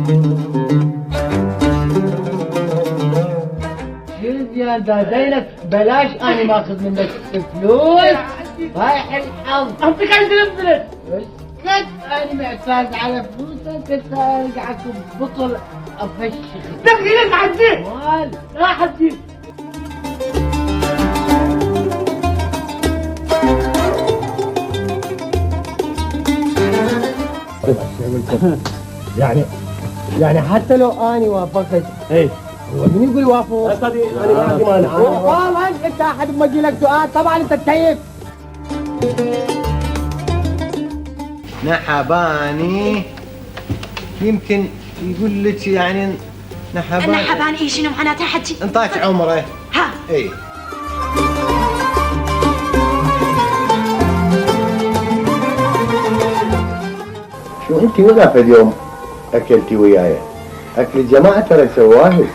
شو زيادة زينب بلاش أنا ماخذ منك فلوس. رايح الحظ أعطيك عندي الفلوس. اسكت، أنا معتاد على فلوسك. أنت قاعد بطل أفشخ. دخيلك عندي مال لا حدي. يعني حتى لو أنا وافقت ايه هو من يقول وافق؟ استاذي انا ما عندي مانع. والله انت احد ما يجي لك سؤال طبعا انت تكيف. نحباني يمكن يقول لك يعني نحباني. نحبان ايه شنو معناتها حجي؟ انطاك عمره. ها اي شو انت ولا في اليوم اكلتي وياي؟ اكل الجماعه ترى سواهل.